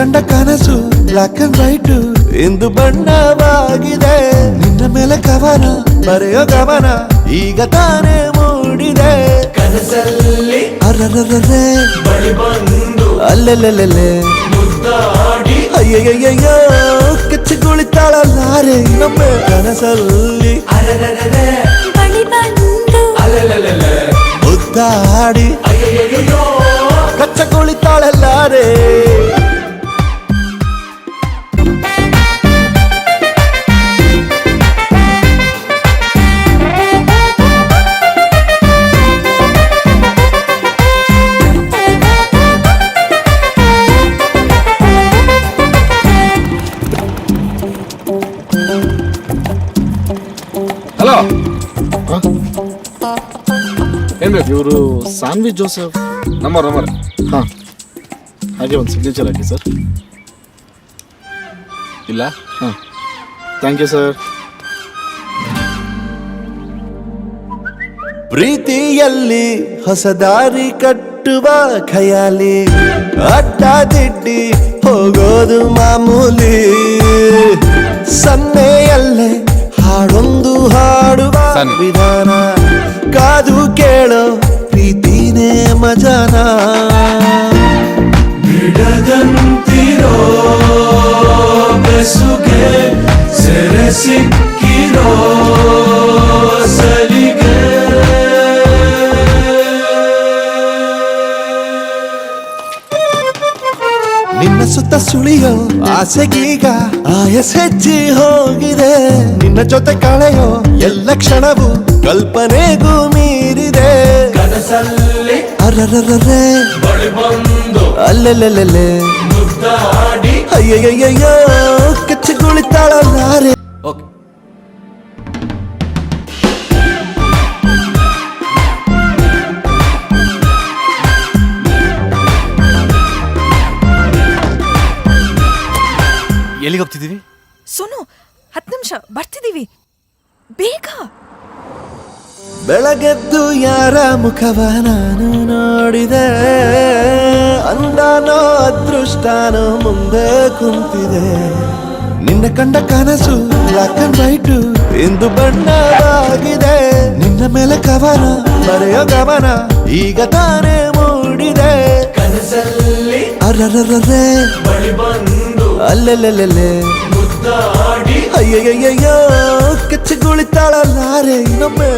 ಕಂಡ ಕನಸು black and white ಇಂದು ಬಣ್ಣವಾಗಿದೆ. ನಿನ್ನ ಮೇಲೆ ಕವನ ಬರೆಯೋ ಗಮನ ಈಗ ತಾನೇ ಮೂಡಿದೆ. ಕನಸಲ್ಲಿ ಅರರರರೆ ಬಳಿ ಬಂದು ಅಲ್ಲೆಲ್ಲೆಲ್ಲೆ ಮುದ್ದಾಡಿ ಅಯ್ಯಯ್ಯಯ್ಯೋ ಕೆಚ್ಚಗುಳಿತಾಳಲ್ಲಾರೆ ನಮ್ಮ ಕನಸಲ್ಲಿ ಅರರರರೆ ಬಳಿ ಬಂದು ಅಲಲಲಲೆ ಮುದ್ದಾಡಿ ಅಯ್ಯಯ್ಯಯ್ಯೋ ಕಚ್ಚಗುಳಿತಾಳಲ್ಲಾರೆ. ಹಲೋ, ಏನ್ ಬೇಕು? ಇವರು ಸಾನ್ವಿ ಜೋಸೆಫ್. ನಂಬರ್ ಹಾಂ, ಹಾಗೆ ಒಂದು ಸಿಗ್ನೇಚರ್ ಹಾಕಿ ಸರ್. ಇಲ್ಲ. ಹಾಂ, ಥ್ಯಾಂಕ್ ಯು ಸರ್. ಪ್ರೀತಿಯಲ್ಲಿ ಹೊಸ ದಾರಿ ಕಟ್ಟುವ ಖಯಾಲಿ ಅಡ್ಡ ದಿಡ್ಡಿ ಹೋಗೋದು ಮಾಮೂಲಿ. ಸನ್ನೆಯಲ್ಲೇ ಹಾಡೊಂದು ಹಾಡುವ ಸನ್ನೆ. ವಿಧಾನ ಕಾದು ಕೇಳೋ ಪ್ರೀತಿನೇ ಮಜಾನ. ಬಿಡದಂತಿರೋ ಬೆಸುಗೆ ಸೆರೆ ಸಿಕ್ಕಿರೋ ಸಲಿಗೆ ನಿನ್ನ ಸುತ್ತ ಸುಳಿಯೋ ಆಸೆಗೀಗ ಆಯಸ್ ಹೆಚ್ಚಿ ಹೋಗಿದೆ. ನಿನ್ನ ಜೊತೆ ಕಳೆಯೋ ಎಲ್ಲ ಕ್ಷಣವು ಕಲ್ಪನೆಗೂ ಮೀರಿದೆ. ಕನಸಲ್ಲಿ ಅರರರರೆ ಬಳಿ ಬಂದು ಅಲ್ಲೆಲ್ಲೆಲ್ಲೆ ಮುದ್ದಾಡಿ ಅಯ್ಯಯ್ಯಯ್ಯೋ ಕೆಚ್ಚಗುಳಿತಾಳಲ್ಲಾರೆ. ಓಕೆ. ಎಲ್ಲಿಗೆ ಹೋಗ್ತಿದ್ದೀವಿ? ಸೋನು 10 ನಿಮಿಷ ಬರ್ತಿದೀವಿ, ಬೇಗ. ಬೆಳಗೆದ್ದು ಯಾರ ಮುಖವ ನಾನು ನೋಡಿದೆ. ಅಂದಾನೋ ಅದೃಷ್ಟಾನೋ ಮುಂದೆ ಕುಂತಿದೆ. ನಿನ್ನ ಕಂಡ ಕನಸು ಬ್ಲಾಕ್ ಅಂಡ್ ವೈಟ್ ಇಂದು ಬಣ್ಣವಾಗಿದೆ. ನಿನ್ನ ಮೇಲೆ ಕವನ ಬರೆಯೋ ಗಮನ ಈಗ ತಾನೇ ಮೂಡಿದೆ. ಕನಸಲ್ಲಿ ಅರರರರೆ ಬಳಿ ಬಂದು ಅಲ್ಲೆಲ್ಲೆಲ್ಲೆ ಮುದ್ದಾಡಿ ಅಯ್ಯಯ್ಯಯ್ಯೋ ಕೆಚ್ಚಗುಳಿತಾಳಲ್ಲಾರೆ ಇನ್ನೊಮ್ಮೆ